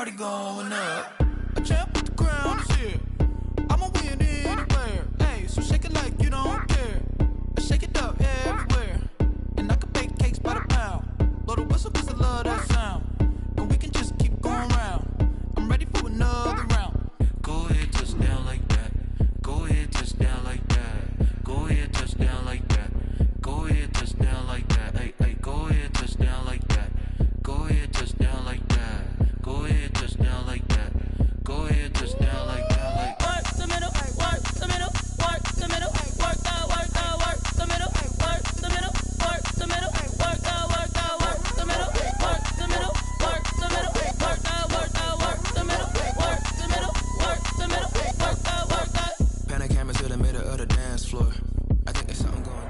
party going up. A champ with the crown is here. I'ma win anywhere. Hey, so shake it like you don't care. Shake it up everywhere. And I can bake cakes by the pound. Blow the whistle cause I love that sound. And we can just keep going round. I'm ready for another round. Go ahead, touch down like that. Go ahead, touch down like that. Go ahead, touch down like that. Go ahead, touch down like that. Hey, hey, go ahead, touch down like that. Go ahead, touch down like that. Go ahead, touch down like that. Go ahead, touch down like that. Like work the middle, work the middle, work the middle, work the middle, work the middle, work the middle, work the middle, work the middle, work the middle, work the middle, work the middle, work the middle, work the middle, work the. Panic camera to the middle of the dance floor. I think there's something going on.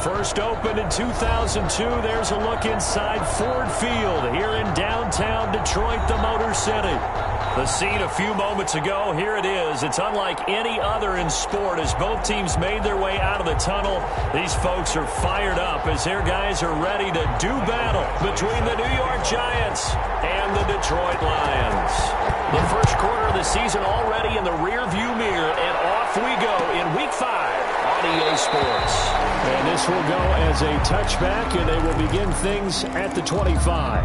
First opened in 2002, there's a look inside Ford Field here in downtown Detroit, the Motor City. The scene a few moments ago, here it is. It's unlike any other in sport as both teams made their way out of the tunnel. These folks are fired up as their guys are ready to do battle between the New York Giants and the Detroit Lions. The first quarter of the season already in the rearview mirror, and off we go in Week 5 on EA Sports. And this will go as a touchback, and they will begin things at the 25.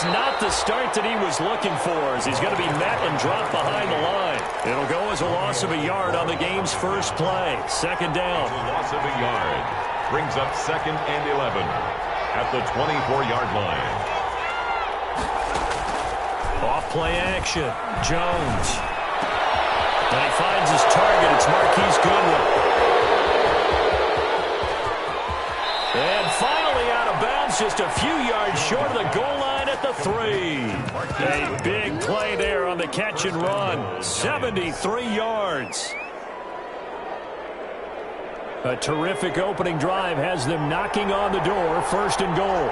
Not the start that he was looking for, as he's going to be met and dropped behind the line. It'll go as a loss of a yard on the game's first play. Second down. A loss of a yard brings up 2nd and 11 at the 24-yard line. Off play action. Jones. And he finds his target. It's Marquise Goodwin. And finally out of bounds, just a few yards short of the goal line at the 3. A big play there on the catch and run. 73 yards. A terrific opening drive has them knocking on the door. 1st and goal.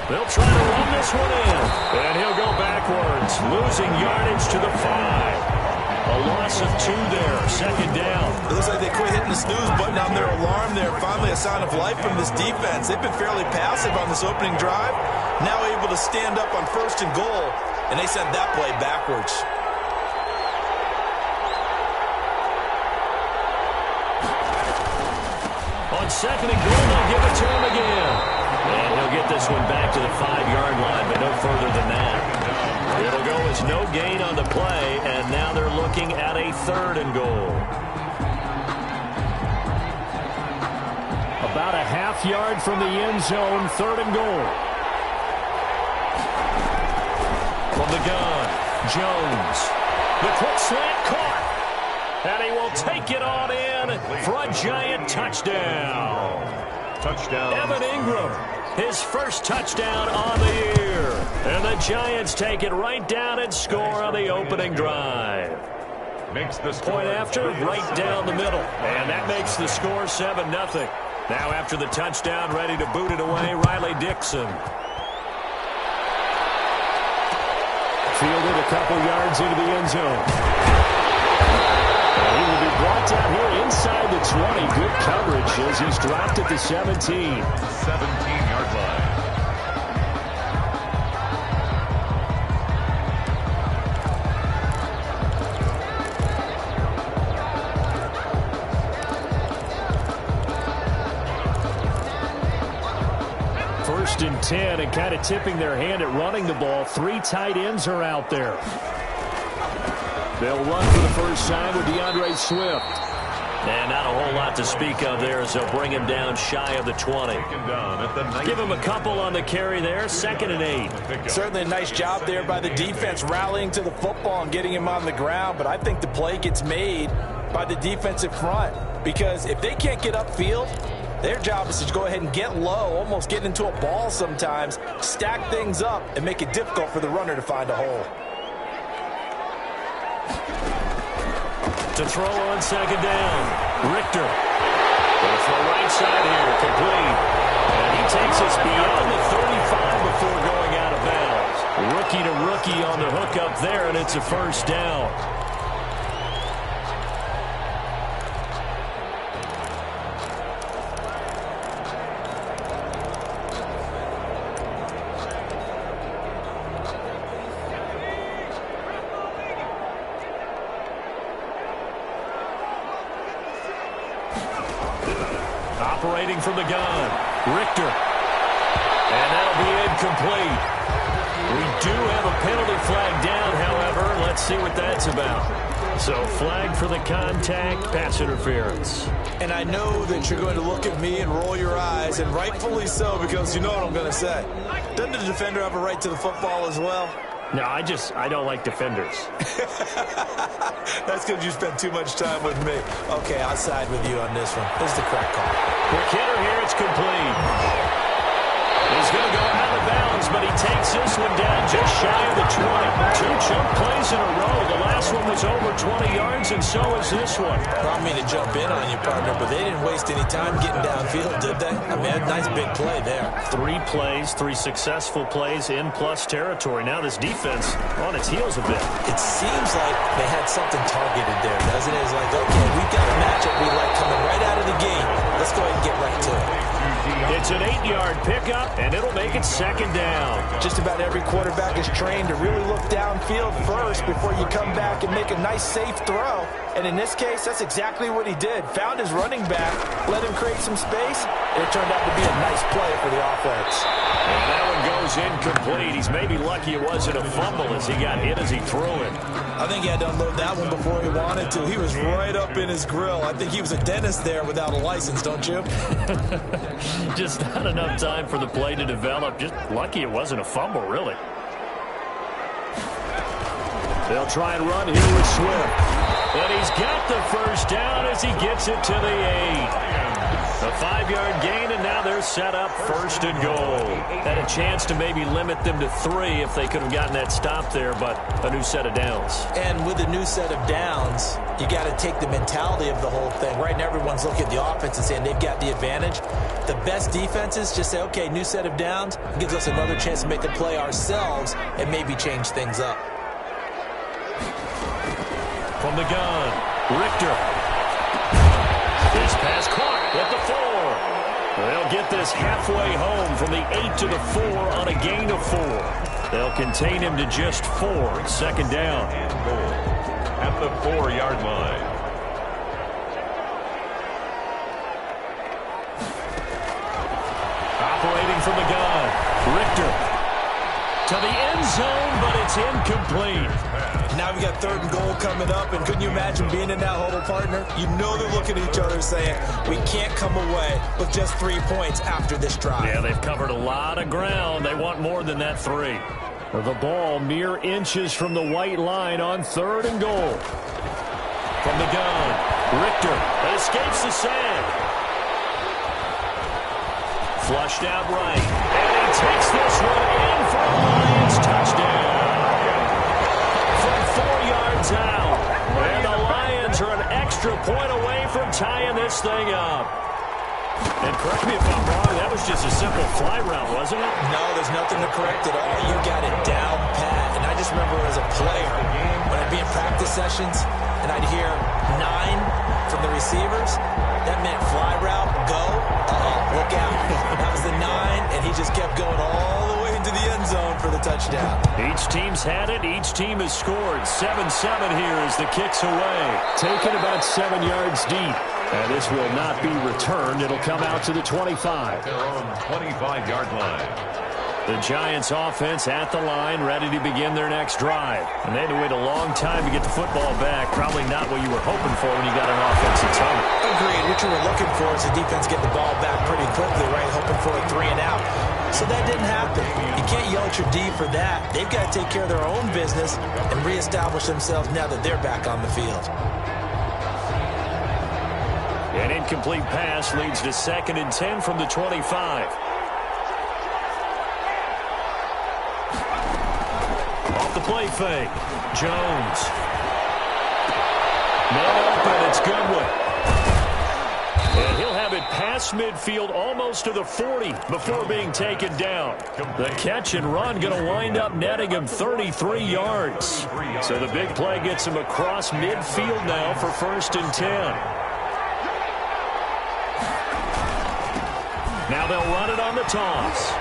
They'll try to run this one in. And he'll go backwards, losing yardage to the 5. A loss of 2 there. 2nd down. It looks like they quit hitting the snooze button on their alarm there. Finally a sign of life from this defense. They've been fairly passive on this opening drive. Now able to stand up on 1st and goal. And they sent that play backwards. On 2nd and goal, they'll give it to him again. And he'll get this one back to the 5-yard line, but no further than that. It'll go as no gain on the play, and now they're looking at a 3rd and goal. About a half yard from the end zone, 3rd and goal. From the gun, Jones. The quick slant caught. And he will take it on in for a Giant touchdown. Touchdown. Evan Ingram, his first touchdown on the year. And the Giants take it right down and score on the opening drive. Makes the score point after, right down the middle. And that makes the score 7-0. Now after the touchdown, ready to boot it away, Riley Dixon. Fielded a couple yards into the end zone. He will be brought down here inside the 20. Good coverage as he's dropped at the 17. 17-yard line. First and 10, and kind of tipping their hand at running the ball. 3 tight ends are out there. They'll run for the first time with DeAndre Swift. And not a whole lot to speak of there as they'll bring him down shy of the 20. Give him a couple on the carry there. 2nd and 8. Certainly a nice job there by the defense rallying to the football and getting him on the ground. But I think the play gets made by the defensive front. Because if they can't get upfield, their job is to go ahead and get low, almost get into a ball sometimes, stack things up, and make it difficult for the runner to find a hole. To throw on 2nd down, Richter. Goes to the right side here, complete. And he takes us beyond the 35 before going out of bounds. Rookie to rookie on the hook up there, and it's a first down. Operating from the gun, Richter. And that'll be incomplete. We do have a penalty flag down, however. Let's see what that's about. So flag for the contact, pass interference. And I know that you're going to look at me and roll your eyes, and rightfully so, because you know what I'm going to say. Doesn't the defender have a right to the football as well? No, I don't like defenders. That's because you spent too much time with me. Okay, I'll side with you on this one. This is the correct call. Quick hitter here, it's complete. He's going to go out of bounds, but he takes this one down just shy of the 20. 2 chunk plays in a row. The last one was over 20 yards, and so is this one. I don't mean to jump in on you, partner, but they didn't waste any time getting downfield, did they? I mean, a nice big play there. 3 plays, 3 successful plays in plus territory. Now this defense on its heels a bit. It seems like they had something targeted there, doesn't it? It's like, okay, we've got a matchup we like coming right out of the gate. Let's go ahead and get right to it. It's an 8-yard pickup, and it'll make it second down. Just about every quarterback is trained to really look downfield first before you come back and make a nice, safe throw. And in this case, that's exactly what he did. Found his running back, let him create some space, and it turned out to be a nice play for the offense. And that one goes incomplete. He's maybe lucky it wasn't a fumble as he got hit as he threw it. I think he had to unload that one before he wanted to. He was right up in his grill. I think he was a dentist there without a license, don't you? Just not enough time for the play to develop. Just lucky it wasn't a fumble, really. They'll try and run here with Swift. And he's got the first down as he gets it to the 8. A 5-yard gain, and now they're set up first and goal. Had a chance to maybe limit them to 3 if they could have gotten that stop there, but a new set of downs. And with a new set of downs, you got to take the mentality of the whole thing. Right now, everyone's looking at the offense and saying they've got the advantage. The best defenses just say, okay, new set of downs, gives us another chance to make a play ourselves and maybe change things up. From the gun, Richter. This pass caught at the 4. They'll get this halfway home from the 8 to the 4 on a gain of 4. They'll contain him to just 4. Second down. And goal at the 4-yard line. Operating from the gun, Richter. To the end zone, but it's incomplete. Now we got 3rd and goal coming up, and couldn't you imagine being in that huddle, partner? You know they're looking at each other saying, we can't come away with just 3 points after this drive. Yeah, they've covered a lot of ground. They want more than that 3. The ball mere inches from the white line on 3rd and goal. From the gun, Richter escapes the sack. Flushed out right, and he takes this one in for a Lions touchdown. From 4 yards out, and the Lions are an extra point away from tying this thing up. And correct me if I'm wrong, that was just a simple fly route, wasn't it? No, there's nothing to correct at all. You got it down pat. And I just remember as a player, when I'd be in practice sessions, and I'd hear 9 from the receivers, that meant fly route, go, look out. That was the 9, and he just kept going all the way into the end zone for the touchdown. Each team's had it. Each team has scored. 7-7 here as the kick's away. Taken about 7 yards deep. And this will not be returned. It'll come out to the 25. Their own 25-yard line. The Giants offense at the line, ready to begin their next drive. And they had to wait a long time to get the football back. Probably not what you were hoping for when you got an offensive tunnel. Agreed. What you were looking for is the defense get the ball back pretty quickly, right? Hoping for a 3 and out. So that didn't happen. You can't yell at your D for that. They've got to take care of their own business and reestablish themselves now that they're back on the field. An incomplete pass leads to 2nd and 10 from the 25. Off the play fake. Jones. Man open. It's Goodwin. And he'll have it pass across midfield almost to the 40 before being taken down. The catch and run going to wind up netting him 33 yards. So the big play gets him across midfield now for 1st and 10. Now they'll run it on the toss.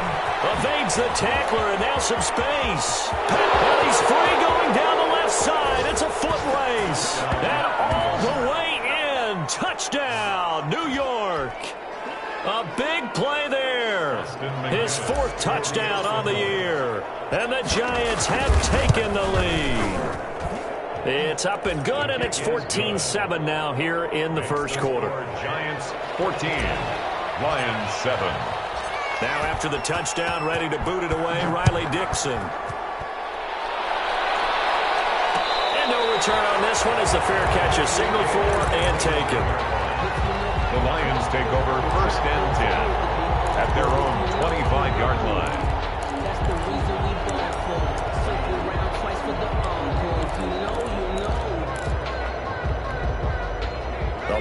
Evades the tackler, and now some space. And he's free going down the left side. It's a foot race. And all the way in. Touchdown, New York. A big play there. His 4th touchdown on the year. And the Giants have taken the lead. It's up and good, and it's 14-7 now here in the first quarter. Giants 14, Lions 7. Now after the touchdown, ready to boot it away, Riley Dixon. And no return on this one as the fair catch is signaled for and taken. The Lions take over 1st and 10 at their own 25-yard line. That's the reason we ball for. Circle around twice for the encore. If you know, you know.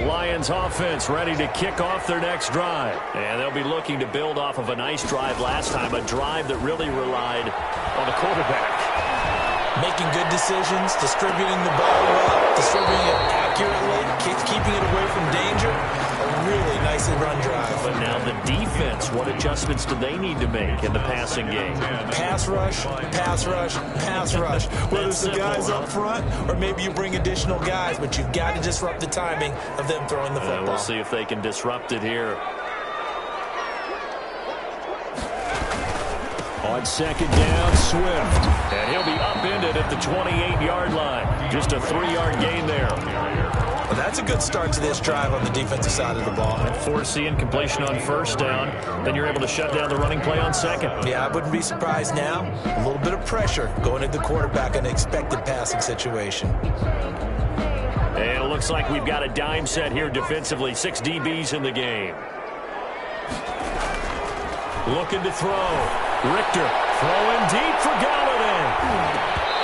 The Lions offense ready to kick off their next drive. And they'll be looking to build off of a nice drive last time, a drive that really relied on the quarterback. Making good decisions, distributing the ball well, distributing it accurately, keeping it away from danger. A really nicely run drive. But now the defense, what adjustments do they need to make in the passing game? Pass rush, pass rush, pass rush. Whether it's the guys up front or maybe you bring additional guys, but you've got to disrupt the timing of them throwing the football. We'll see if they can disrupt it here. On 2nd down, Swift. And he'll be upended at the 28-yard line. Just a 3-yard gain there. Well, that's a good start to this drive on the defensive side of the ball. Force the incompletion on 1st down. Then you're able to shut down the running play on 2nd. Yeah, I wouldn't be surprised now. A little bit of pressure going at the quarterback in an expected passing situation. And it looks like we've got a dime set here defensively. 6 DBs in the game. Looking to throw. Richter throwing deep for Galladay.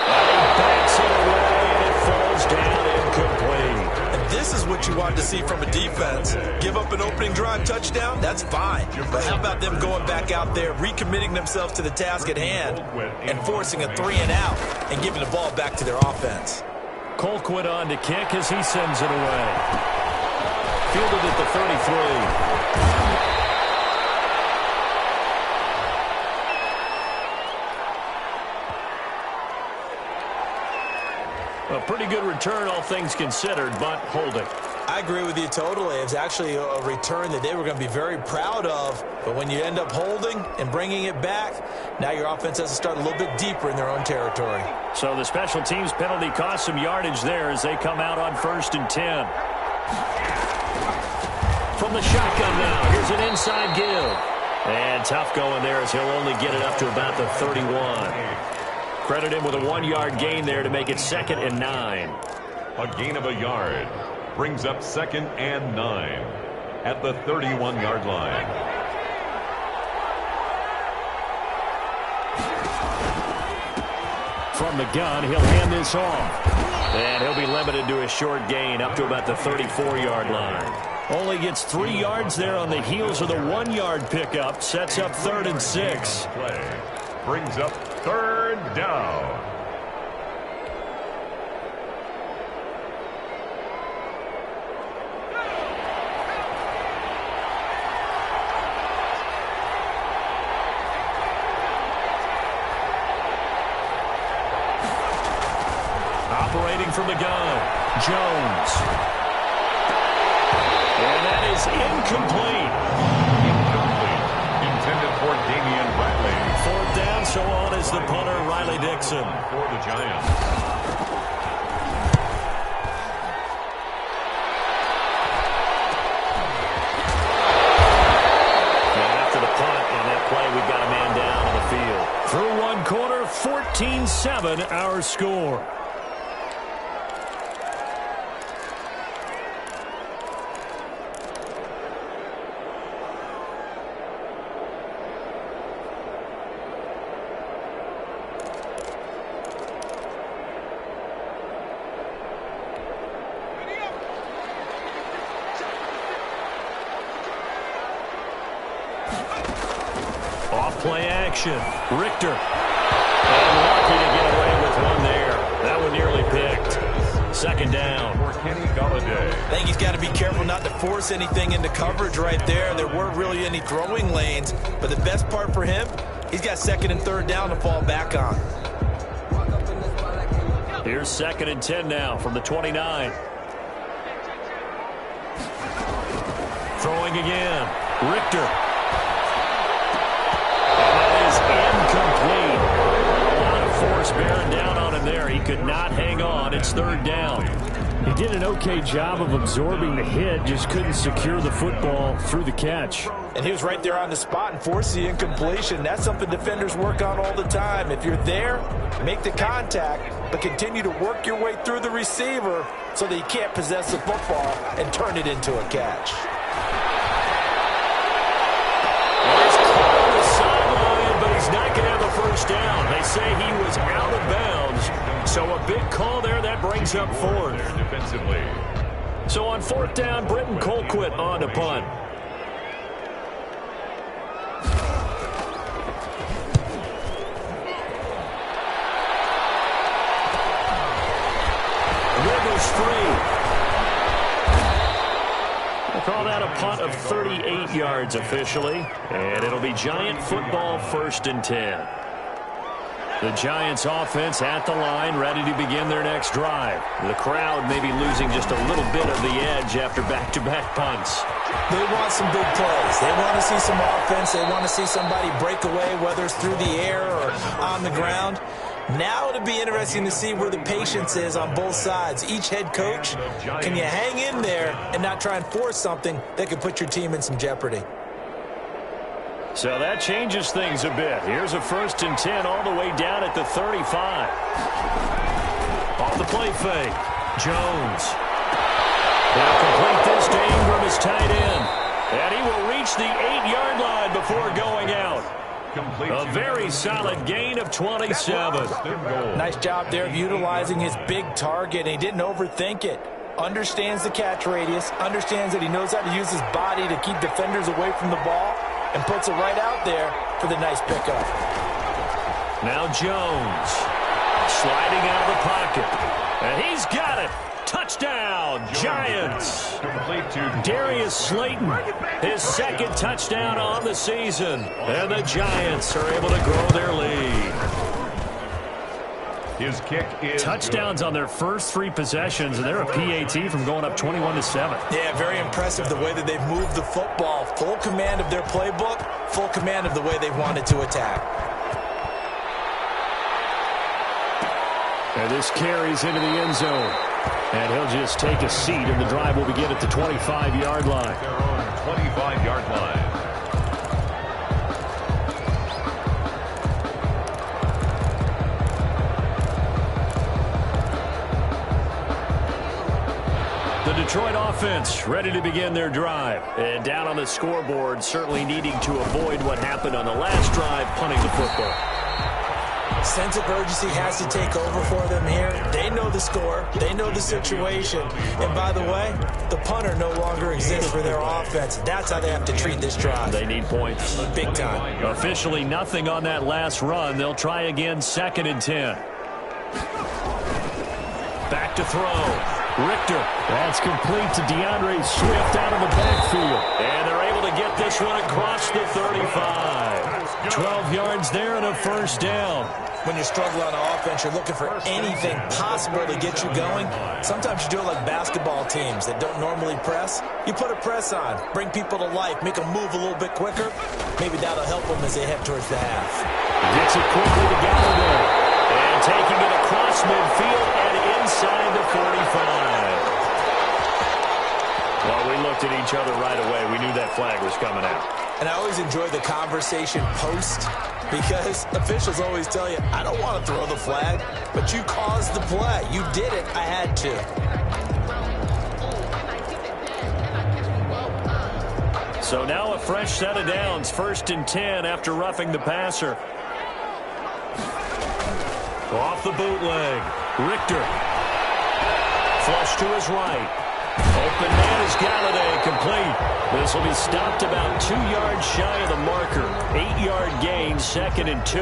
And he backs it away, and it falls down incomplete. And this is what you want to see from a defense. Give up an opening drive touchdown, that's fine. But how about them going back out there, recommitting themselves to the task at hand, and forcing a 3-and-out, and giving the ball back to their offense. Colquitt on to kick as he sends it away. Fielded at the 33. A pretty good return, all things considered, but holding. I agree with you totally. It's actually a return that they were going to be very proud of. But when you end up holding and bringing it back, now your offense has to start a little bit deeper in their own territory. So the special teams penalty cost some yardage there as they come out on 1st and 10. From the shotgun now, here's an inside give. And tough going there as he'll only get it up to about the 31. Credit him with a 1-yard gain there to make it 2nd and 9. A gain of a yard brings up 2nd and 9 at the 31-yard line. From the gun, he'll hand this off. And he'll be limited to a short gain up to about the 34-yard line. Only gets 3 yards there on the heels of the 1-yard pickup. Sets up 3rd and 6. Play brings up 3rd down. Operating from the gun, Jones. And that is incomplete. Intended for Damian Ratley. 4th down, so on is the punter, Riley Dixon. For the Giants. And after the punt on that play, we've got a man down on the field. Through one quarter, 14-7 our score. play action. Richter. And lucky to get away with one there. That one nearly picked. Second down. I think he's got to be careful not to force anything into coverage right there. There weren't really any throwing lanes, but the best part for him, he's got second and third down to fall back on. Here's 2nd and 10 now from the 29. Throwing again. Richter. And that is incomplete. A lot of force bearing down on him there. He could not hang on. It's 3rd down. He did an okay job of absorbing the hit, just couldn't secure the football through the catch. And he was right there on the spot and forced the incompletion. That's something defenders work on all the time. If you're there, make the contact, but continue to work your way through the receiver so that he can't possess the football and turn it into a catch. There's caught on the sideline, but he's not going to have a first down. They say he was out of bounds. So a big call there, that brings up 4th. Defensively. So on 4th down, Britton Colquitt on to punt. Rivers free. We'll call that a punt of 38 yards officially. And it'll be Giant football 1st and 10. The Giants offense at the line, ready to begin their next drive. The crowd may be losing just a little bit of the edge after back-to-back punts. They want some big plays. They want to see some offense. They want to see somebody break away, whether it's through the air or on the ground. Now it'll be interesting to see where the patience is on both sides. Each head coach, can you hang in there and not try and force something that could put your team in some jeopardy? So that changes things a bit. Here's a 1st and 10 all the way down at the 35. Off the play fake. Jones. They'll complete this to Ingram as tight end. And he will reach the 8-yard line before going out. A very solid gain of 27. Nice job there of utilizing his big target. And he didn't overthink it. Understands the catch radius. Understands that he knows how to use his body to keep defenders away from the ball. And puts it right out there for the nice pickup. Now Jones. Sliding out of the pocket. And he's got it. Touchdown, Giants. Darius Slayton, his 2nd touchdown on the season. And the Giants are able to grow their lead. His kick is touchdowns on their first 3 possessions, and they're a PAT from going up 21-7. Yeah, very impressive the way that they've moved the football. Full command of their playbook, full command of the way they wanted to attack. And this carries into the end zone. And he'll just take a seat, and the drive will begin at the 25-yard line. their own 25-yard line. The Detroit offense ready to begin their drive. And down on the scoreboard, certainly needing to avoid what happened on the last drive, punting the football. Sense of urgency has to take over for them here. They know the score. They know the situation. And by the way, the punter no longer exists for their offense. That's how they have to treat this drive. They need points. Big time. Officially nothing on that last run. They'll try again 2nd and 10. Back to throw. Richter. That's complete to DeAndre Swift out of the backfield. And they're able to get this one across the 35. 12 yards there and a first down. When you struggle on offense, you're looking for anything possible to get you going. Sometimes you do it like basketball teams that don't normally press. You put a press on, bring people to life, make them move a little bit quicker. Maybe that'll help them as they head towards the half. Gets it quickly to Gallagher. And taking it across midfield and inside the 45. Well, we looked at each other right away. We knew that flag was coming out. And I always enjoy the conversation post because officials always tell you, I don't want to throw the flag, but you caused the play. You did it. I had to. So now a fresh set of downs. 1st and 10 after roughing the passer. Off the bootleg. Richter. Flush to his right. Open man is Galladay, complete. This will be stopped about 2 yards shy of the marker. 8-yard gain, 2nd and 2.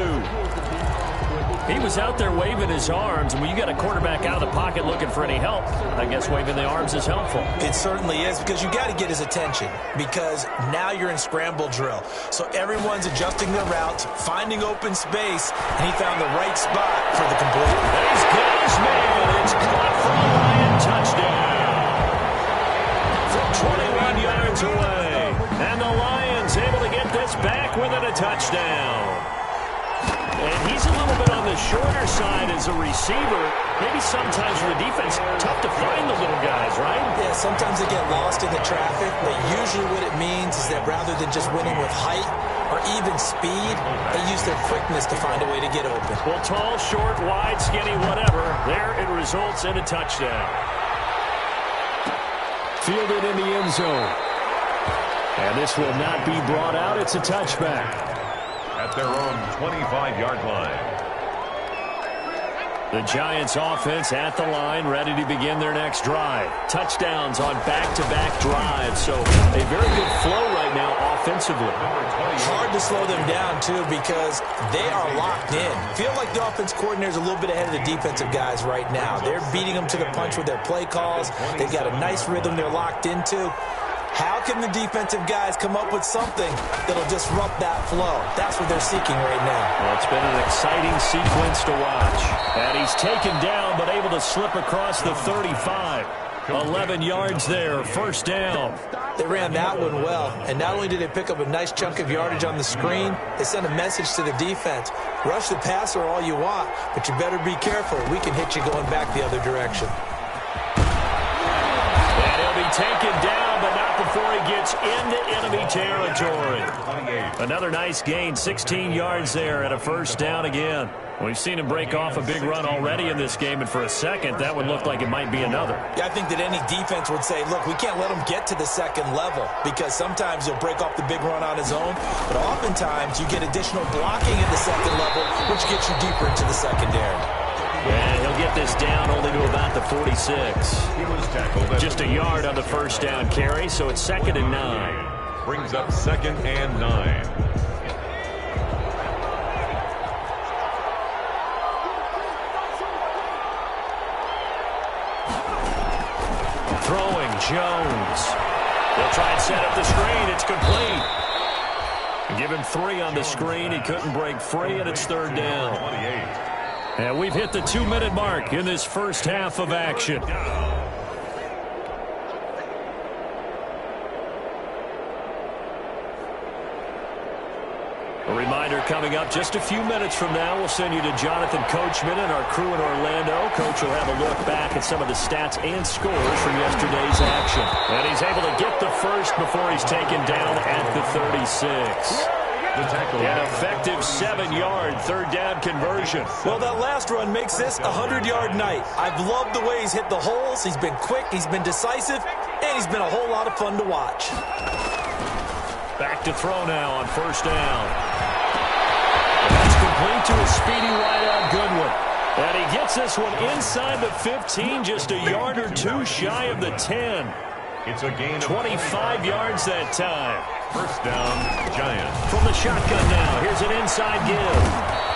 He was out there waving his arms, and when you got a quarterback out of the pocket looking for any help, I guess waving the arms is helpful. It certainly is, because you got to get his attention, because now you're in scramble drill. So everyone's adjusting their routes, finding open space, and he found the right spot for the completion. He's got his man. It's caught for a Lion touchdown. From 21 yards away. And the Lions able to get this back within a touchdown. And he's a little bit on the shorter side as a receiver. Maybe sometimes for the defense, tough to find the little guys, right? Yeah, sometimes they get lost in the traffic, but usually what it means is that rather than just winning with height or even speed, they use their quickness to find a way to get open. Well, tall, short, wide, skinny, whatever, there it results in a touchdown. Fielded in the end zone. And this will not be brought out. It's a touchback. At their own 25-yard line. The Giants offense at the line, ready to begin their next drive. Touchdowns on back-to-back drives, so a very good flow right now offensively. Hard to slow them down, too, because they are locked in. Feel like the offense coordinator is a little bit ahead of the defensive guys right now. They're beating them to the punch with their play calls. They've got a nice rhythm they're locked into. How can the defensive guys come up with something that'll disrupt that flow? That's what they're seeking right now. Well, it's been an exciting sequence to watch. And he's taken down, but able to slip across the 35. 11 yards there, first down. They ran that one well, and not only did they pick up a nice chunk of yardage on the screen, they sent a message to the defense. Rush the passer all you want, but you better be careful. We can hit you going back the other direction. And he'll be taken down, but not before he gets into enemy territory. Another nice gain, 16 yards there, and a first down again. We've seen him break off a big run already in this game, and for a second, that would look like it might be another. Yeah, I think that any defense would say, look, we can't let him get to the second level, because sometimes he'll break off the big run on his own, but oftentimes you get additional blocking at the second level, which gets you deeper into the secondary. And he'll get this down only to about the 46. He was tackled. Just a yard on the first down carry, so it's 2nd and 9. Brings up 2nd and 9. Throwing, Jones. They'll try and set up the screen. It's complete. Give him 3 on the screen. He couldn't break free, and it's 3rd down. 28. And we've hit the 2-minute mark in this first half of action. A reminder coming up just a few minutes from now, we'll send you to Jonathan Coachman and our crew in Orlando. Coach will have a look back at some of the stats and scores from yesterday's action. And he's able to get the first before he's taken down at the 36. An effective 7-yard 3rd down conversion. Well, that last run makes this a 100-yard night. I've loved the way he's hit the holes. He's been quick, he's been decisive, and he's been a whole lot of fun to watch. Back to throw now on first down. That's complete to a speedy wideout Goodwin. And he gets this one inside the 15, just a yard or 2 shy of the 10. It's a gain of 25 yards that time. First down, Giants. From the shotgun now, here's an inside give.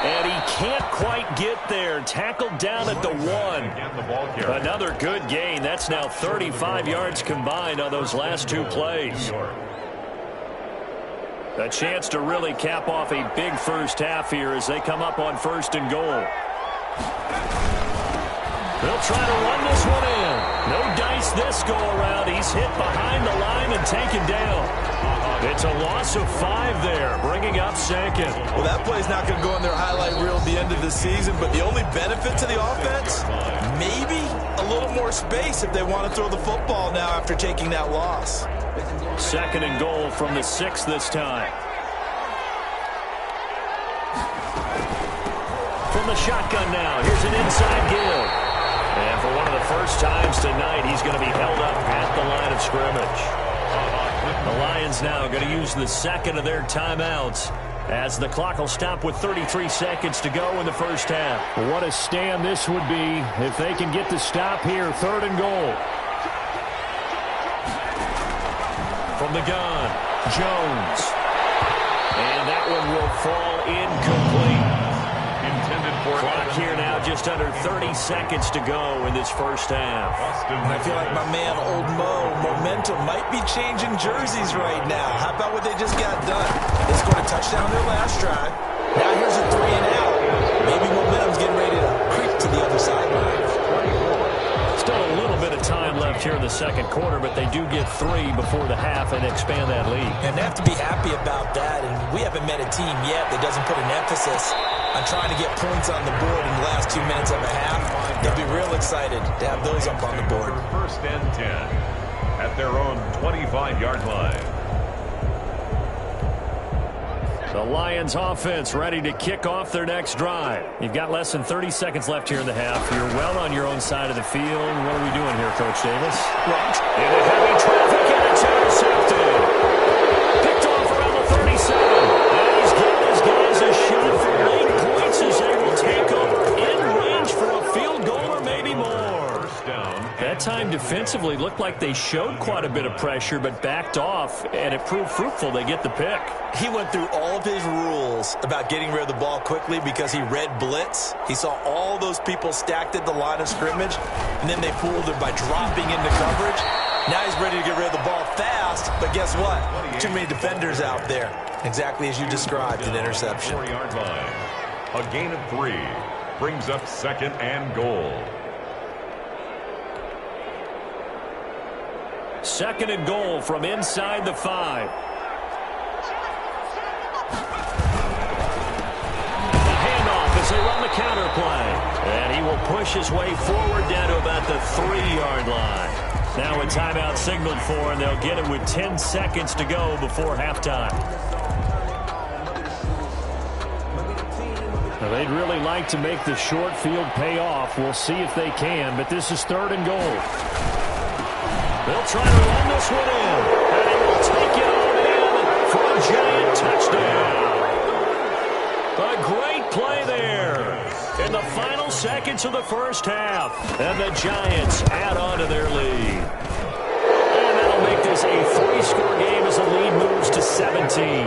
And he can't quite get there. Tackled down at the 1. Again, the ball carrier. Another good gain. That's now 35 yards combined on those last 2 plays. A chance to really cap off a big first half here as they come up on 1st and goal. They'll try to run this one in. No dice this go around. He's hit behind the line and taken down. It's a loss of 5 there, bringing up 2nd. Well, that play's not going to go in their highlight reel at the end of the season, but the only benefit to the offense, maybe a little more space if they want to throw the football now after taking that loss. 2nd and goal from the 6 this time. From the shotgun now, here's an inside give. And for one of the first times tonight, he's going to be held up at the line of scrimmage. The Lions now going to use the 2nd of their timeouts as the clock will stop with 33 seconds to go in the first half. What a stand this would be if they can get the stop here. 3rd and goal. From the gun, Jones. And that one will fall incomplete. Intended for Clock here now, just under 30 seconds to go in this first half. And I feel like my man, Old Mo, momentum might be changing jerseys right now. How about what they just got done? They scored a touchdown their last drive. Now here's a 3 and out. Maybe momentum's getting ready to creep to the other sideline. Still a little bit of time left here in the second quarter, but they do get 3 before the half and expand that lead. And they have to be happy about that. And we haven't met a team yet that doesn't put an emphasis on trying to get points on the board in the last 2 minutes of a half. They'll be real excited to have those up on the board. First and 10 at their own 25-yard line. The Lions offense ready to kick off their next drive. You've got less than 30 seconds left here in the half. You're well on your own side of the field. What are we doing here, Coach Davis? Into heavy traffic, and it's intercepted. Picked off around the 37. And he's giving his guys a shot for late points as they will take over in range for a field goal or maybe more. That time defensively looked like they showed quite a bit of pressure but backed off, and it proved fruitful. They get the pick. He went through all of his rules about getting rid of the ball quickly because he read blitz. He saw all those people stacked at the line of scrimmage, and then they fooled him by dropping into coverage. Now he's ready to get rid of the ball fast, but guess what? Too many defenders out there. Exactly as you described, an interception. 4-yard line. A gain of 3 brings up second and goal. Second and goal from inside the 5. The handoff as they run the counter play. And he will push his way forward down to about the 3-yard line. Now a timeout signaled for, and they'll get it with 10 seconds to go before halftime. Well, they'd really like to make the short field pay off. We'll see if they can, but this is third and goal. They'll try to run this one in, and he will take it on in for a giant touchdown. A great play there in the final seconds of the first half, and the Giants add on to their lead. And that'll make this a 3-score game as the lead moves to 17.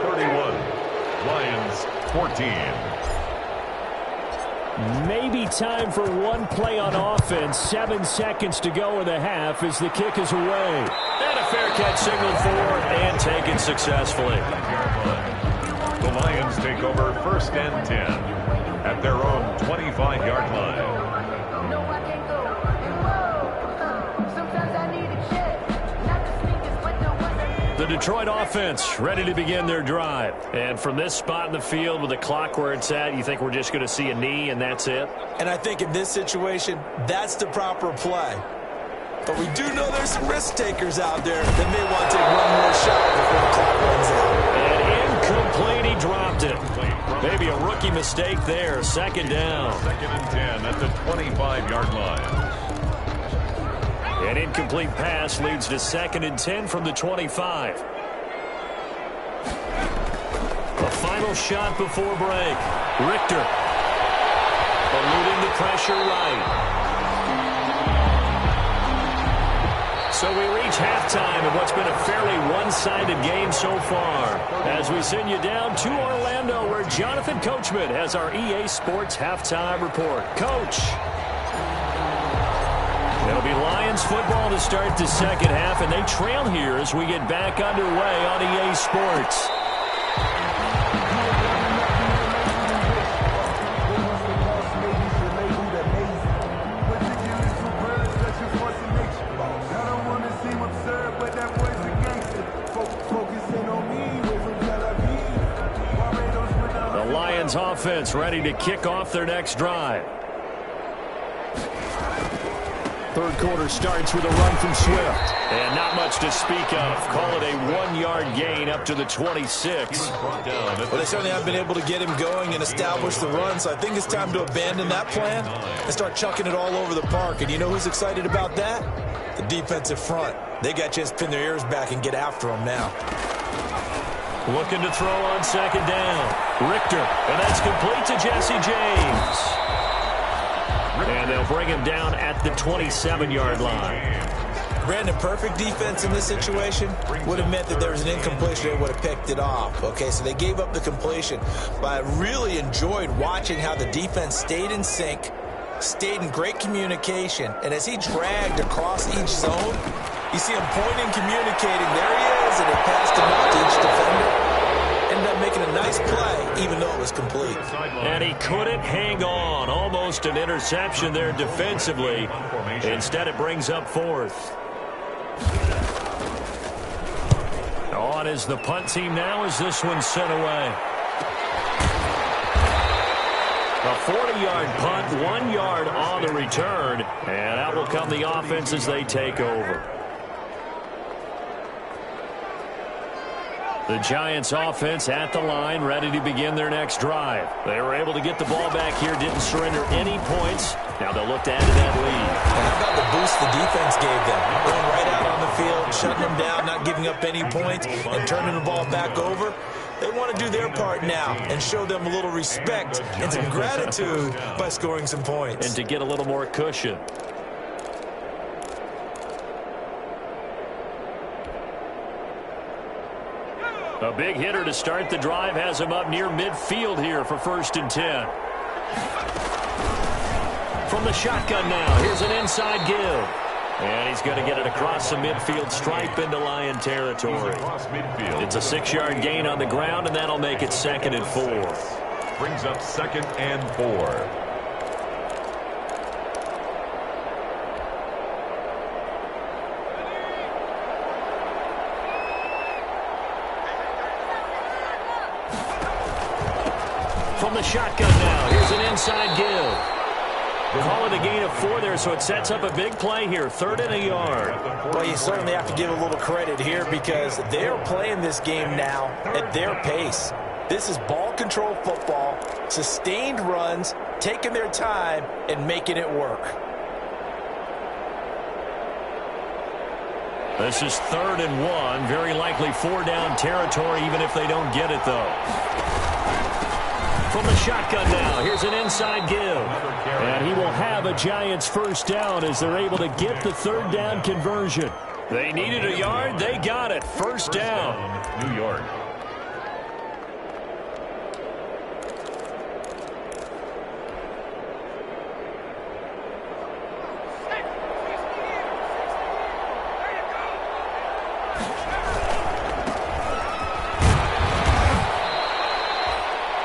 31, Lions 14. Maybe time for one play on offense. 7 seconds to go in the half as the kick is away. And a fair catch signaled for and taken successfully. The Lions take over first and 10 at their own 25-yard line. The Detroit offense ready to begin their drive. And from this spot in the field with the clock where it's at, you think we're just going to see a knee and that's it? And I think in this situation, that's the proper play. But we do know there's some risk takers out there that may want to take one more shot before the clock runs out. And incomplete, he dropped it. Maybe a rookie mistake there. Second down. Second and 10 at the 25-yard line. An incomplete pass leads to second and 10 from the 25. A final shot before break. Richter eluding the pressure right. So we reach halftime in what's been a fairly one-sided game so far. As we send you down to Orlando, where Jonathan Coachman has our EA Sports halftime report. Coach. It'll be Lions football to start the second half, and they trail here as we get back underway on EA Sports. The Lions offense ready to kick off their next drive. Third quarter starts with a run from Swift. And not much to speak of. Call it a 1-yard gain up to the 26. Well, they certainly haven't been able to get him going and establish the run, so I think it's time to abandon that plan and start chucking it all over the park. And you know who's excited about that? The defensive front. They got a chance to pin their ears back and get after him now. Looking to throw on second down. Richter, and that's complete to Jesse James. And they'll bring him down at the 27-yard line. Brandon, perfect defense in this situation would have meant that there was an incompletion. They would have picked it off. Okay, so they gave up the completion. But I really enjoyed watching how the defense stayed in sync, stayed in great communication. And as he dragged across each zone, you see him pointing, communicating. There he is, and it passed him out to each defender. Ended up making a nice play, even though it was complete. And he couldn't hang on. Almost an interception there defensively. Instead, it brings up fourth. On is the punt team now as this one's sent away. A 40-yard punt, 1 yard on the return. And out will come the offense as they take over. The Giants offense at the line, ready to begin their next drive. They were able to get the ball back here, didn't surrender any points. Now they'll look to add to that lead. And how about the boost the defense gave them? Going right out on the field, shutting them down, not giving up any points, and turning the ball back over. They want to do their part now and show them a little respect and some gratitude by scoring some points. And to get a little more cushion. A big hitter to start the drive has him up near midfield here for 1st and 10. From the shotgun now, here's an inside give. And he's going to get it across the midfield stripe into Lion territory. It's a 6-yard gain on the ground, and that'll make it 2nd and 4. Brings up 2nd and 4. From the shotgun now, here's an inside give. Call it a gain of 4 there, so it sets up a big play here. 3rd and a yard. Well, you certainly have to give a little credit here because they're playing this game now at their pace. This is ball control football, sustained runs, taking their time, and making it work. This is 3rd and 1. Very likely 4 down territory, even if they don't get it, though. From the shotgun now, here's an inside give. And he will have a Giants 1st down as they're able to get the 3rd down conversion. They needed a yard. They got it. 1st down. New York.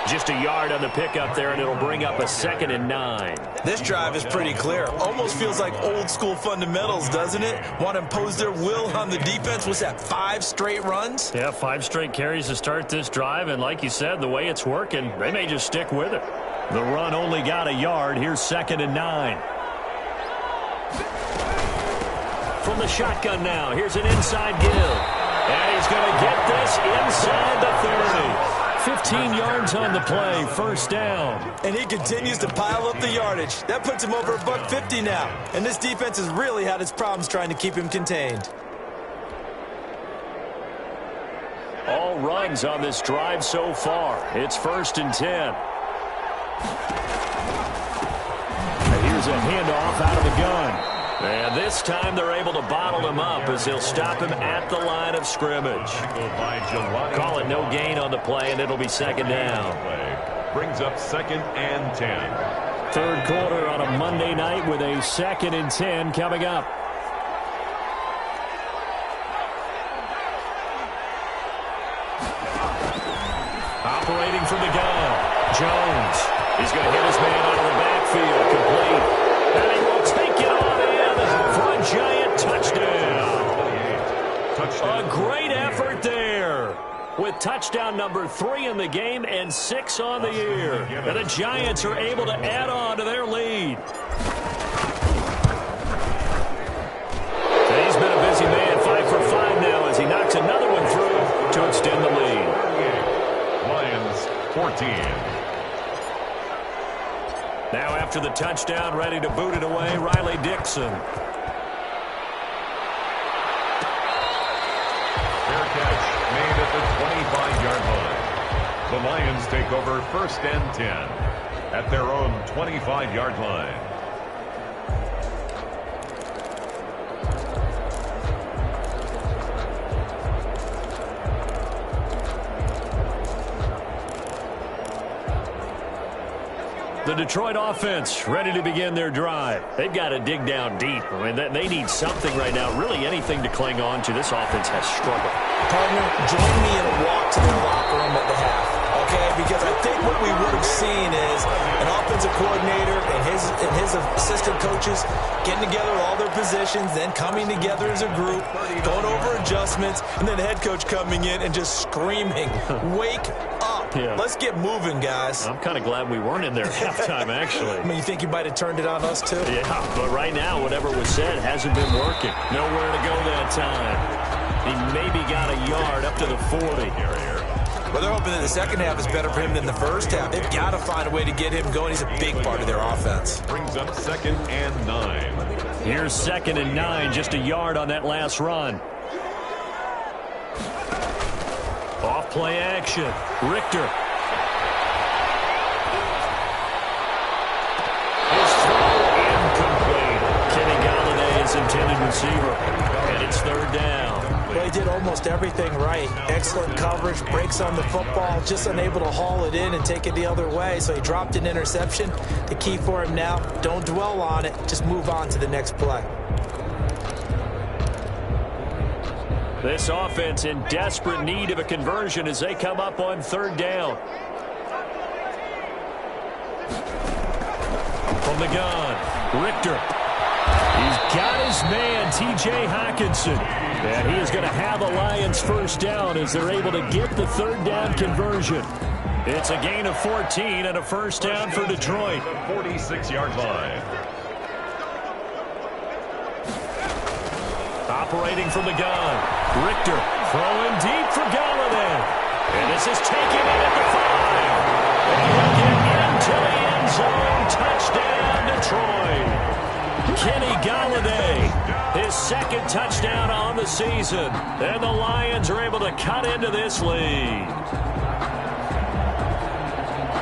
Just a yard on the pickup there, and it'll bring up a 2nd and 9. This drive is pretty clear. Almost feels like old school fundamentals, doesn't it? Want to impose their will on the defense. Was that 5 straight runs? Yeah, 5 straight carries to start this drive, and like you said, the way it's working, they may just stick with it. The run only got a yard. Here's 2nd and 9. From the shotgun now, here's an inside give. And he's going to get this inside the 30. 15 yards on the play, 1st down. And he continues to pile up the yardage. That puts him over $150 now. And this defense has really had its problems trying to keep him contained. All runs on this drive so far. It's 1st and 10. And here's a handoff out of the gun. And this time they're able to bottle him up as they'll stop him at the line of scrimmage. Call it no gain on the play, and it'll be 2nd down. Brings up 2nd and 10. 3rd quarter on a Monday night with a 2nd and 10 coming up. Operating from the gun, Jones. He's going to hit his man out of the backfield, complete. And he will take it on in for a Giant touchdown. A great effort there with touchdown number 3 in the game and 6 on the year. And the Giants are able to add on to their lead. So he's been a busy man, 5 for 5 now as he knocks another one through to extend the lead. Lions 14. Now after the touchdown, ready to boot it away, Riley Dixon. Fair catch made at the 25-yard line. The Lions take over 1st and 10 at their own 25-yard line. The Detroit offense ready to begin their drive. They've got to dig down deep. I mean, they need something right now, really anything to cling on to. This offense has struggled. Partner, join me in a walk to their locker room at the half, okay? Because I think what we would have seen is an offensive coordinator and his assistant coaches getting together all their positions, then coming together as a group, going over adjustments, and then the head coach coming in and just screaming, "Wake up. Yeah. Let's get moving, guys." I'm kind of glad we weren't in there at halftime, actually. I mean, you think you might have turned it on us, too? Yeah, but right now, whatever was said hasn't been working. Nowhere to go that time. He maybe got a yard up to the 40. Well, they're hoping that the second half is better for him than the first half. They've got to find a way to get him going. He's a big part of their offense. Brings up 2nd and 9. Here's 2nd and 9, just a yard on that last run. Off play action. Richter. His throw incomplete. Kenny Galladay is intended receiver. And it's 3rd down. Well, he did almost everything right. Excellent coverage, breaks on the football, just unable to haul it in and take it the other way. So he dropped an interception. The key for him now, don't dwell on it. Just move on to the next play. This offense in desperate need of a conversion as they come up on 3rd down. From the gun, Richter. He's got his man, T.J. Hockenson. And he is going to have a Lions 1st down as they're able to get the 3rd down conversion. It's a gain of 14 and a 1st down for Detroit. 46-yard line. Operating from the gun, Richter throwing deep for Galladay. And this is taken in at the 5. And he'll get into the end zone. Touchdown, Detroit. Kenny Galladay, his 2nd touchdown on the season. And the Lions are able to cut into this lead.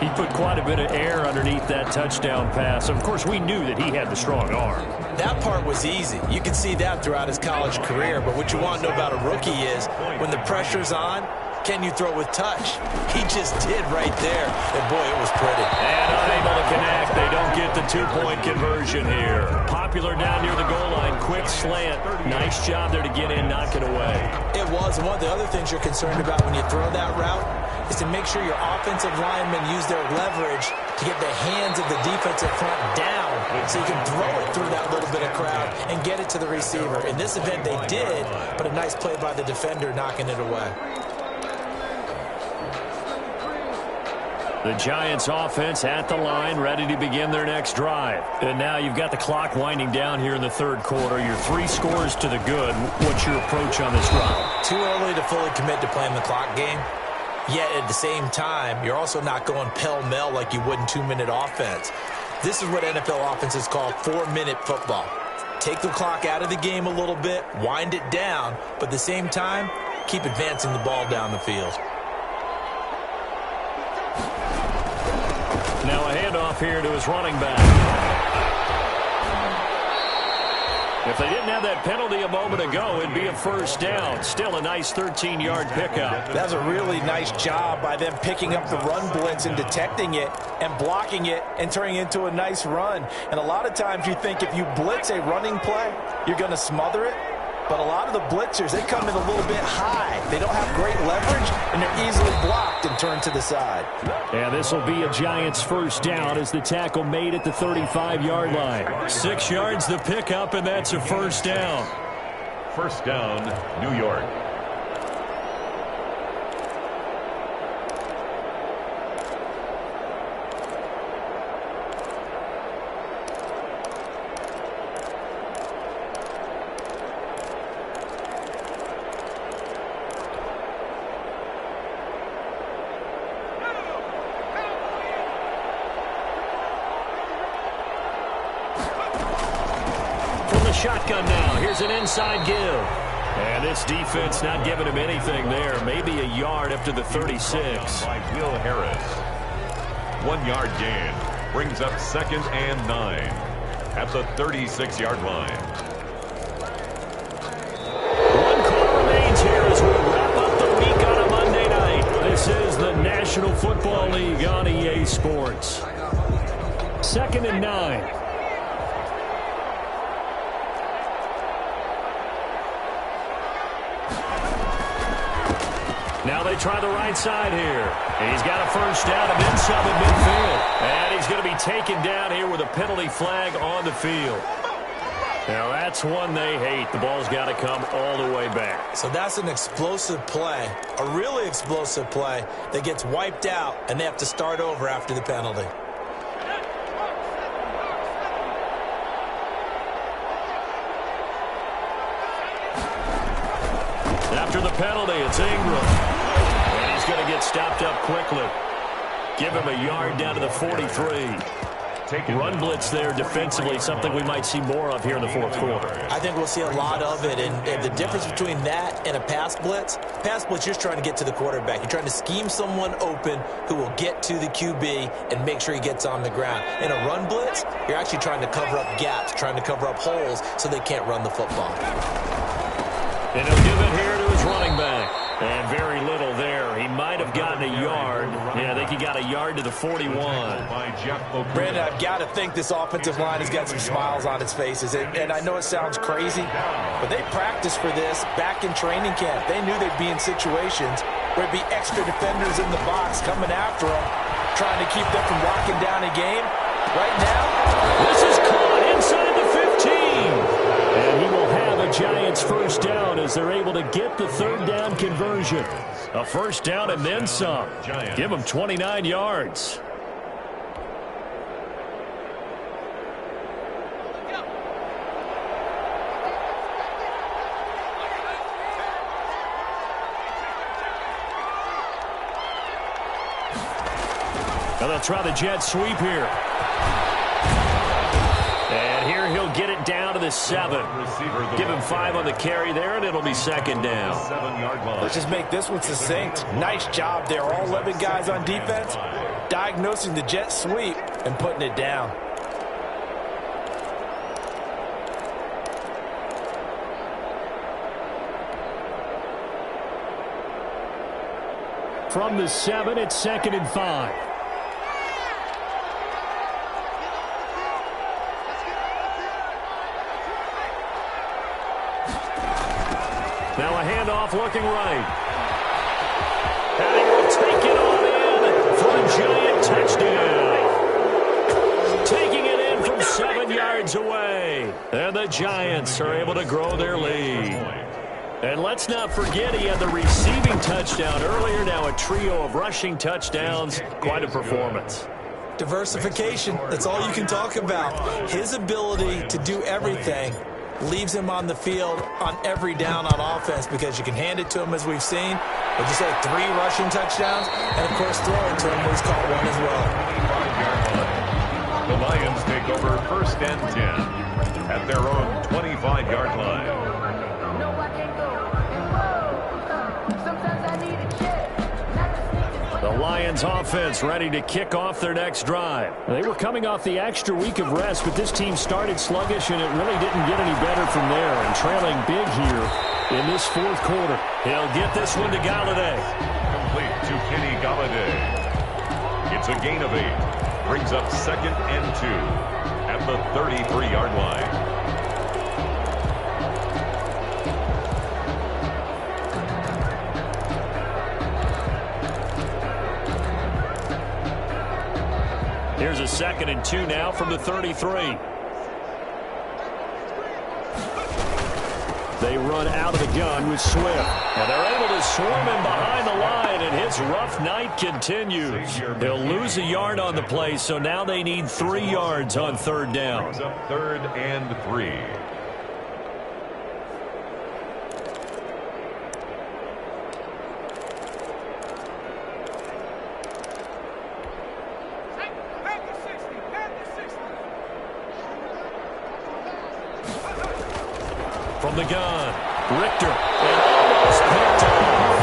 He put quite a bit of air underneath that touchdown pass. Of course, we knew that he had the strong arm. That part was easy. You can see that throughout his college career. But what you want to know about a rookie is when the pressure's on, can you throw with touch? He just did right there. And, boy, it was pretty. And unable to connect. They don't get the 2-point conversion here. Popular down near the goal line. Quick slant. Nice job there to get in, knock it away. It was. And one of the other things you're concerned about when you throw that route is to make sure your offensive linemen use their leverage to get the hands of the defensive front down so you can throw it through that little bit of crowd and get it to the receiver. In this event, they did, but a nice play by the defender knocking it away. The Giants offense at the line, ready to begin their next drive. And now you've got the clock winding down here in the 3rd quarter. Your 3 scores to the good. What's your approach on this drive? Too early to fully commit to playing the clock game. Yet at the same time, you're also not going pell-mell like you would in 2-minute offense. This is what NFL offenses call 4-minute football. Take the clock out of the game a little bit, wind it down, but at the same time, keep advancing the ball down the field. Now a handoff here to his running back. If they didn't have that penalty a moment ago, it'd be a 1st down. Still a nice 13-yard pickup. That's a really nice job by them picking up the run blitz and detecting it and blocking it and turning it into a nice run. And a lot of times you think if you blitz a running play, you're going to smother it. But a lot of the blitzers, they come in a little bit high. They don't have great leverage, and they're easily blocked and turned to the side. And this will be a Giants 1st down as the tackle made at the 35-yard line. 6 yards the pickup, and that's a 1st down. 1st down, New York. Shotgun now. Here's an inside give. And this defense not giving him anything there. Maybe a yard up to the 36. By Will Harris. 1-yard gain. Brings up 2nd and 9. At the 36-yard line. 1 quarter remains here as we wrap up the week on a Monday night. This is the National Football League on EA Sports. 2nd and 9. Now they try the right side here. And he's got a first down and then some at midfield. And he's going to be taken down here with a penalty flag on the field. Now that's one they hate. The ball's got to come all the way back. So that's an explosive play, a really explosive play that gets wiped out, and they have to start over after the penalty. After the penalty, it's Ingram. And he's going to get stopped up quickly. Give him a yard down to the 43. Run blitz there defensively, something we might see more of here in the fourth quarter. I think we'll see a lot of it, and the difference between that and a pass blitz, you're just trying to get to the quarterback. You're trying to scheme someone open who will get to the QB and make sure he gets on the ground. In a run blitz, you're actually trying to cover up gaps, trying to cover up holes so they can't run the football. And he'll give it here to his running back. And very little there. He might have gotten a yard. Yeah, I think he got a yard to the 41. Brandon, I've got to think this offensive line has got some smiles on its faces. And I know it sounds crazy, but they practiced for this back in training camp. They knew they'd be in situations where it'd be extra defenders in the box coming after them, trying to keep them from locking down a game. Right now, this is caught inside the 15. And he will have a Giants first down as they're able to get the third down conversion. A first down and then some. Give them 29 yards. Now they'll try the jet sweep here. And here he'll get it down to the 7. Give him 5 on the carry there, and it'll be second down. Let's just make this one succinct. Nice job there. All 11 guys on defense diagnosing the jet sweep and putting it down. From the 7, it's 2nd and 5. Now a handoff looking right. And he will take it on in for a Giant touchdown. Taking it in from 7 yards away. And the Giants are able to grow their lead. And let's not forget he had the receiving touchdown earlier. Now a trio of rushing touchdowns. Quite a performance. Diversification, that's all you can talk about. His ability to do everything leaves him on the field on every down on offense because you can hand it to him, as we've seen, but just like 3 rushing touchdowns, and of course throw it to him when he's caught one as well. The Lions take over first and 10 at their own 25-yard line. The Lions offense ready to kick off their next drive. They were coming off the extra week of rest, but this team started sluggish, and it really didn't get any better from there. And trailing big here in this fourth quarter. He'll get this one to Galladay. Complete to Kenny Galladay. It's a gain of 8. Brings up 2nd and 2 at the 33-yard line. Here's a 2nd and 2 now from the 33. They run out of the gun with Swift. And they're able to swarm him behind the line, and his rough night continues. They'll lose a yard on the play, so now they need 3 yards on third down. Brings up 3rd and 3. From the gun, Richter, and almost picked off.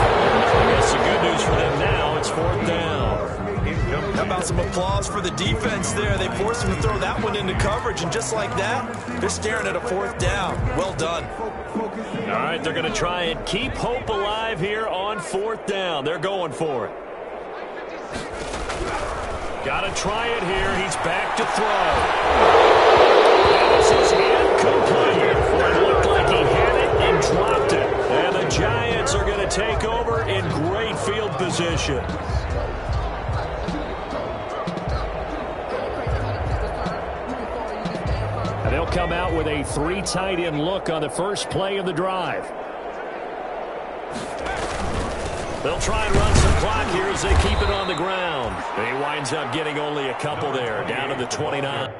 I guess the good news for them now, it's 4th down. How about some applause for the defense there? They forced him to throw that one into coverage, and just like that, they're staring at a 4th down. Well done. All right, they're going to try and keep hope alive here on 4th down. They're going for it. Got to try it here. He's back to throw. That is his incomplete. It looked like he had it and dropped it. And the Giants are going to take over in great field position. And they'll come out with a 3 tight end look on the first play of the drive. They'll try and run some clock here as they keep it on the ground. He winds up getting only a couple there, down to the 29.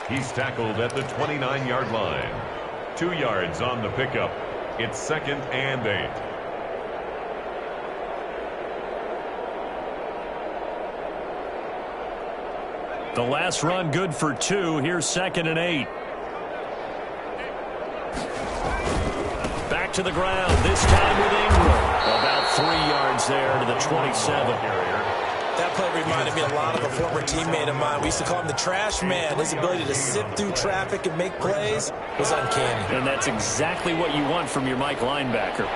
He's tackled at the 29-yard line. 2 yards on the pickup. It's 2nd and 8. The last run good for 2. Here's 2nd and 8. Back to the ground, this time with Ingram. About 3 yards there to the 27. That play reminded me a lot of a former teammate of mine. We used to call him the trash man. His ability to sift through traffic and make plays was uncanny. And that's exactly what you want from your Mike linebacker.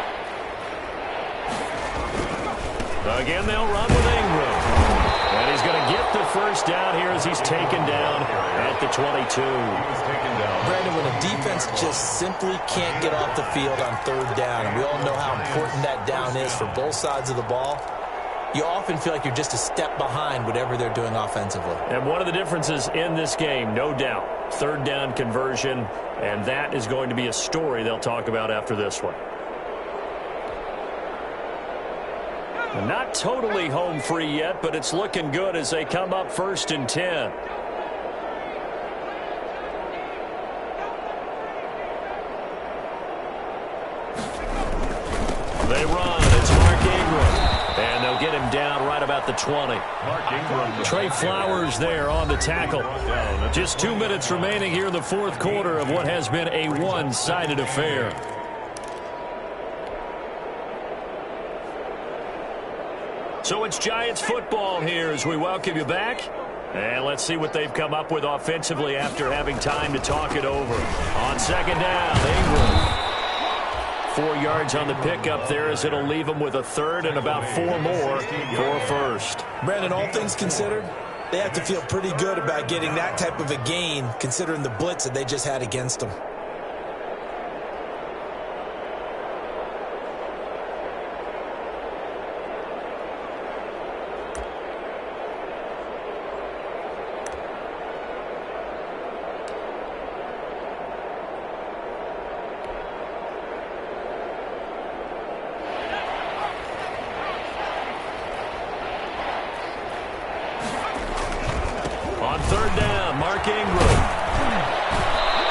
Again, they'll run with Ingram. And he's going to get the first down here as he's taken down at the 22. Brandon, when a defense just simply can't get off the field on 3rd down, and we all know how important that down is for both sides of the ball, you often feel like you're just a step behind whatever they're doing offensively. And one of the differences in this game, no doubt, 3rd down conversion, and that is going to be a story they'll talk about after this one. Not totally home free yet, but it's looking good as they come up 1st and 10. They run. It's Mark Ingram. And they'll get him down right about the 20. Trey Flowers there on the tackle. Just 2 minutes remaining here in the 4th quarter of what has been a one-sided affair. So it's Giants football here as we welcome you back. And let's see what they've come up with offensively after having time to talk it over. On 2nd down, Ingram. 4 yards on the pickup there as it'll leave them with a 3rd and about 4 more for a 1st. Brandon, all things considered, they have to feel pretty good about getting that type of a gain considering the blitz that they just had against them. On 3rd down, Mark Ingram.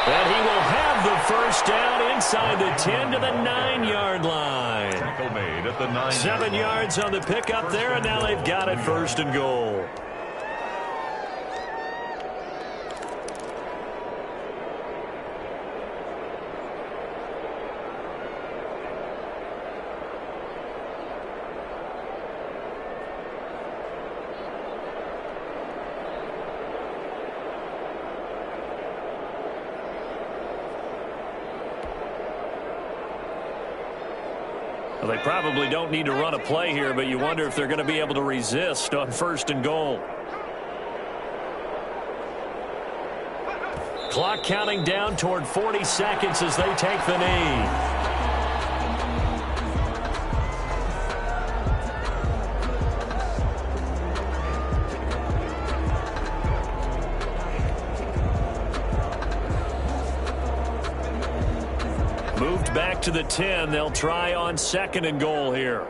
And he will have the first down inside the 10 to the 9-yard line. Tackle made at the 9. 7 yards on the pickup there, and now they've got it 1st and goal. Well, they probably don't need to run a play here, but you wonder if they're going to be able to resist on 1st and goal. Clock counting down toward 40 seconds as they take the knee. Moved back to the 10. They'll try on 2nd and goal here.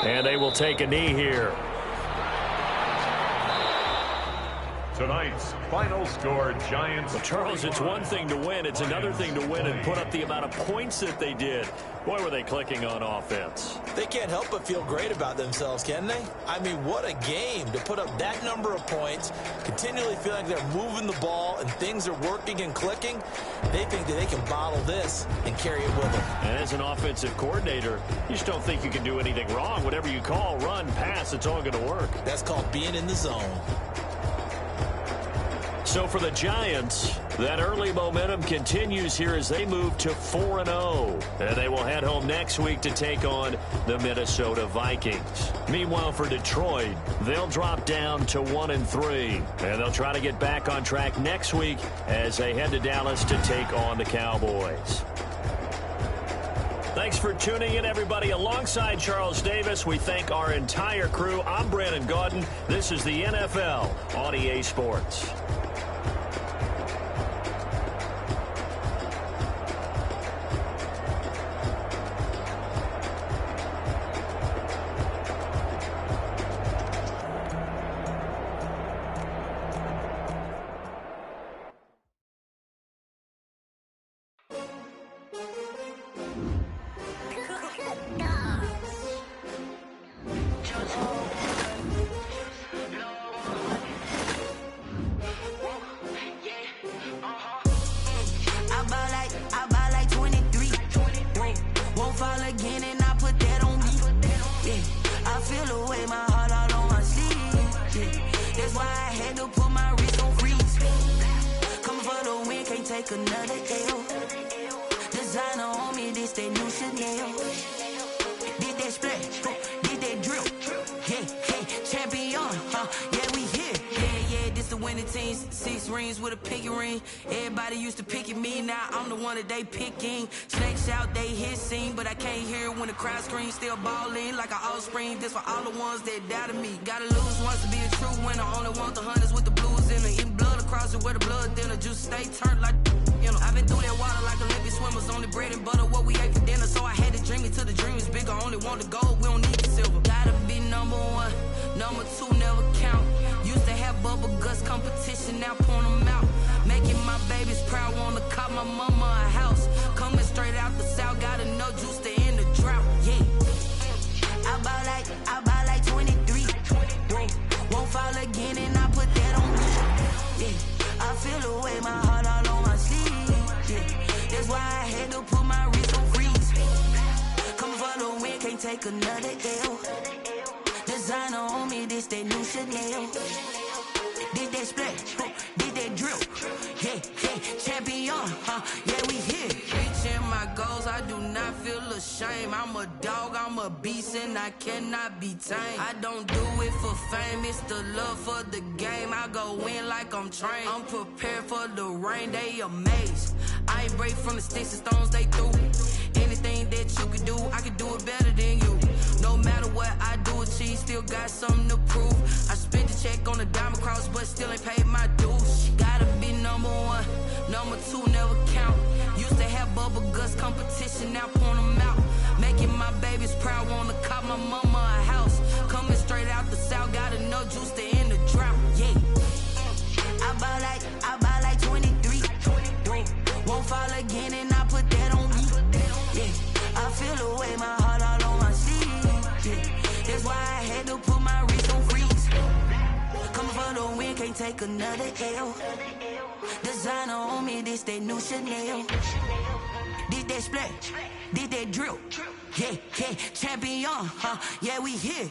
And they will take a knee here. Tonight's final score, Giants. Well, Charles, it's one thing to win. It's another thing to win and put up the amount of points that they did. Boy, were they clicking on offense. They can't help but feel great about themselves, can they? I mean, what a game to put up that number of points, continually feeling like they're moving the ball and things are working and clicking. They think that they can bottle this and carry it with them. And as an offensive coordinator, you just don't think you can do anything wrong. Whatever you call, run, pass, it's all going to work. That's called being in the zone. So for the Giants, that early momentum continues here as they move to 4-0. And they will head home next week to take on the Minnesota Vikings. Meanwhile, for Detroit, they'll drop down to 1-3. And they'll try to get back on track next week as they head to Dallas to take on the Cowboys. Thanks for tuning in, everybody. Alongside Charles Davis, we thank our entire crew. I'm Brandon Gaudin. This is the NFL on EA Sports. They picking snakes out, they hissing, but I can't hear when the crowd screams. Still balling like an offspring. This for all the ones that doubted me. Gotta lose once to be a true winner. Only want the hunters with the blues in it. Eating blood across it where the blood dinner. Juice stay turned like you know. I've been through that water like Olympic swimmers. Only bread and butter what we ate for dinner. So I had to dream it till the dream is bigger. Only want the gold, we don't need the silver. Gotta be number one, number two never count. Used to have bubble guts competition, now point them out. Making my babies proud, wanna cop my mama a house. Coming straight out the south, gotta know juice to end the drought, yeah. I buy like 23. Won't fall again and I put that on me, yeah. I feel the way, my heart all on my sleeve, yeah. That's why I had to put my wrist on freeze. Coming for the win, can't take another L. Designer on me, this that new Chanel. Did that splash, did that drill, yeah, champion, yeah, we here. Reaching my goals, I do not feel ashamed. I'm a dog, I'm a beast, and I cannot be tamed. I don't do it for fame, it's the love for the game. I go in like I'm trained. I'm prepared for the rain, they amazed. I ain't break from the sticks and stones they threw. Anything that you could do, I could do it better than you. No matter what I do, achieve, still got something to prove. I spent the check on the diamond cross, but still ain't paid my dues. Gotta be number one, number two never count. Used to have bubble guts competition, now point them out. Making my babies proud, wanna cop my mama a house. Coming straight out the south, gotta know juice to end the drought, yeah. I buy like 23. Won't fall again and I put that on me, yeah. I feel the way, my heart all on my sleeve, yeah. That's why I had to put my wrist on freeze. Coming for the win, can't take another L. Designer on me, this that new Chanel. Did that splash, did that drill, yeah, champion, yeah, we here.